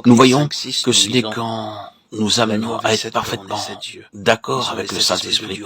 Nous voyons que ce n'est quand nous amenons à être parfaitement d'accord avec le Saint-Esprit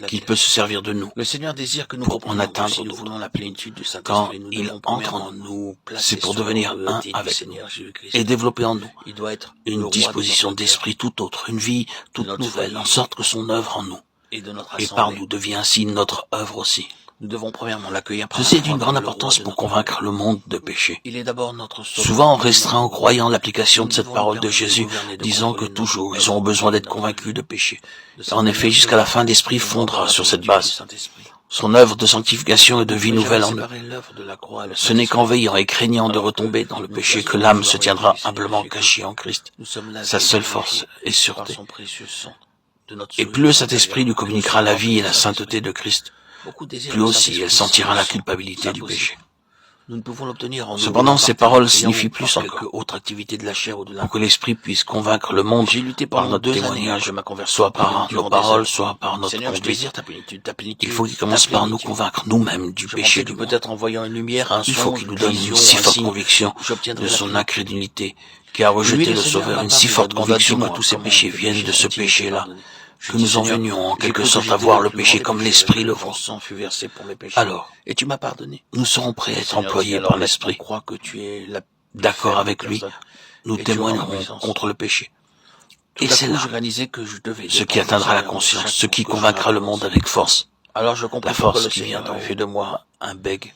qu'il peut se servir de nous Le Seigneur désire que nous pour en comprenions que atteindre si nous d'autres. voulons la plénitude du Quand Saint-Esprit, nous il devons entre en premièrement nous placer c'est pour sur devenir un l'autorité du avec nous Seigneur Jésus-Christ. et développer en nous Il doit être le une roi de disposition notre cœur d'esprit tout autre, une vie toute notre nouvelle, en famille sorte que son œuvre en nous et de notre et par assemblée. nous devient ainsi notre œuvre aussi. Nous devons premièrement l'accueillir par Ceci la est d'une foi grande comme le roi importance de pour notre convaincre vie. le monde de péché. Il est d'abord notre sauveur. Souvent on restreint en croyant l'application Nous de cette devons parole nous de permettre Jésus, gouverner, de disant que contrôler toujours notre ils auront besoin d'être notre convaincus vie. de péché. De En effet, jusqu'à la fin, l'Esprit de mort fondera dans la sur cette plénitude base du Saint-Esprit. son œuvre de sanctification et de vie Vous pouvez nouvelle jamais en eux. séparer l'œuvre de la croix et le Ce n'est qu'en Saint-Esprit. veillant et craignant de Alors retomber que dans le nous péché que plaçons l'âme sous se la tiendra royauté du Seigneur humblement Jésus-Christ. cachée en Christ, Nous sommes lavés sa seule et force purifiés et par sûreté. son précieux sang de notre Et souris plus le intérieure. Saint-Esprit lui communiquera la vie et la sainteté de Christ, Beaucoup désirent plus le aussi Saint-Esprit elle sentira la sans culpabilité du impossible. péché. Nous ne pouvons l'obtenir en Cependant, ces paroles signifient plus quelque encore. autre activité de la chair ou de Pour que la... l'Esprit puisse convaincre le monde J'ai lutté par pendant notre 2 années témoignage, après ma conversion, soit par durant nos des paroles, heures. soit par notre Seigneur, je conduite. désire ta plénitude. Il faut qu'il commence par nous convaincre nous-mêmes du Je péché pensais que du monde. peut-être en voyant une lumière, un Il faut songe, qu'il nous une donne vision, une si un forte signe, conviction j'obtiendrai de la son plénitude. incrédulité, qui a Lui, rejeté le le Seigneur Sauveur, m'a une si parlé, forte nous a conviction dit, que moi, tous ces comment péchés tes viennent de péchés ce sont-ils péché-là, pardonnés. Je que dis, nous en Seigneur, venions en j'ai quelque cru que sorte à j'étais voir le le plus grand péché des comme pécheurs et l'Esprit que le ton voit. sang fut versé pour mes péchés. Alors, Et tu m'as pardonné. nous serons prêts à Le être Seigneur dit, employés alors par maintenant, l'Esprit. crois que tu es la plus D'accord faible avec lui, personne nous et tu auras ma témoignerons puissance. contre le péché. Tout Et à c'est coup, là j'ai réalisé que je devais ce qui dépendre du atteindra la Seigneur de conscience, chaque ce mot qui que je convaincra le monde prononçais. avec force. Alors je La compris pourquoi force le qui Seigneur vient d'en avait haut. fait de moi un bègue.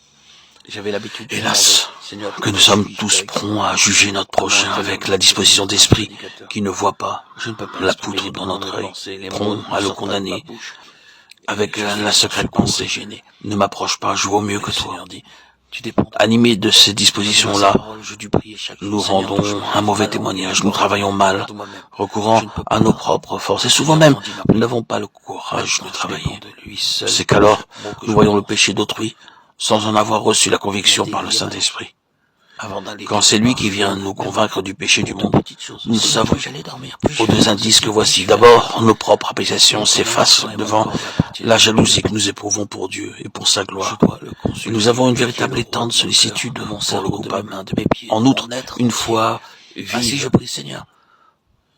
J'avais l'habitude de Hélas, demander, Seigneur, que nous pourquoi sommes suis-je tous bègue? prompts à juger notre prochain Comment avec est-ce la que disposition je peux d'esprit devenir un prédicateur? qui ne voit pas Je ne peux pas la exprimer poutre dans librement notre mes œil, pensées, les mots prompt ne à le sortent pas de ma condamner bouche. avec Et je suis la sans secrète secours et pensée. gêné. Ne m'approche pas, je vaux mieux Et que le toi. Seigneur dit, tu dépends de moi. Animés de ces Dans ces dispositions-là, paroles, je dus prier chaque jour. nous Seigneur, rendons touche-moi un la mauvais langue, témoignage, le nous corps, travaillons mal, de moi-même. recourant Je ne peux à pas. nos propres forces, et Le souvent Seigneur même, tendit ma nous main. n'avons pas le courage de Maintenant, je travailler. dépends de lui seul. C'est qu'alors, Mot que nous je voyons le prononce. péché d'autrui, sans en avoir reçu la Il conviction m'a par le dévié Saint-Esprit. avant d'aller Quand quelque c'est lui part. qui vient nous convaincre du péché du Pour monde, de petites choses. nous le Seigneur, savons. plus j'allais dormir, plus Aux je deux faisais indices que ceci, voici. plus je D'abord, nos propres appréciations faisais s'effacent cela. devant Mon corps lui appartient. la jalousie que nous éprouvons pour Dieu et pour sa Je gloire. dois le Et consulter. nous avons une Qui est véritable le et roi tendre de mon sollicitude cœur, de mon pour le cerveau, de mes coupable. mains, de mes pieds, En de outre, mon être une entier. foi Ainsi je vive prie, Seigneur,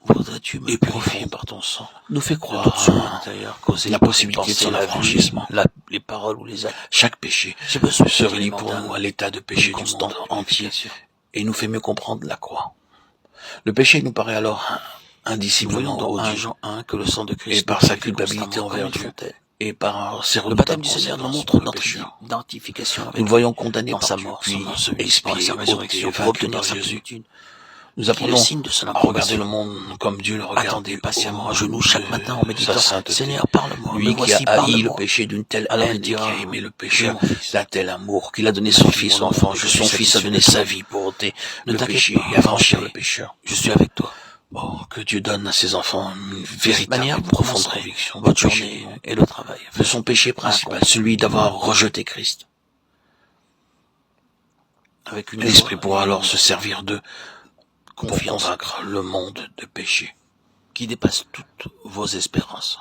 voudrais-tu me et purifier profonde par ton sang nous fait de croire toute souillure intérieure causée la par possibilité de les son pensées, la vue, affranchissement. les paroles ou les actes. Chaque péché J'ai besoin se de relie pour nous à l'état de péché du monde entier et nous fait mieux comprendre la croix. Le péché nous paraît alors Nous indiciblement voyons dans 1 odieux, Jean 1 que le sang de Christ et par nous sa purifie culpabilité constamment envers comme une Dieu, fontaine. et par ses Le baptême redoutables du Seigneur nous conséquences montre pour le notre pécheur. identification avec Nous le lui. voyons condamné Par par sa Dieu, mort, son puis ensevelissement et sa expié, résurrection ôté, pour vaincu obtenir par sa Jésus. plénitude. Nous Qui est le apprenons signe de son à regarder le approbation. monde comme Dieu le regarde, Attendez patiemment à au genoux haut chaque de matin en méditant. sa sainteté. Seigneur, parle-moi. Lui Me qui a voici, haï le parle-moi. péché d'une telle Alors il haine et qui dira, a aimé le tu es pécheur mon fils. d'un tel amour qu'il a donné Ma son fille, fils, mon enfant. enfant, Je je son suis fils a donné satisfait de sa toi. vie pour ôter Ne le t'inquiète péché pas, et affranchir enfant le pécheur. Je suis avec toi. Oh, que Dieu donne à ses enfants une De cette véritable manière, et vous profonde commencerez conviction du votre péché journée du monde, et le travail. de son péché principal, celui d'avoir rejeté Christ. Avec une L'Esprit foi pourra et alors une se servir d'eux pour confiance convaincre le monde de péché. qui dépasse toutes vos espérances.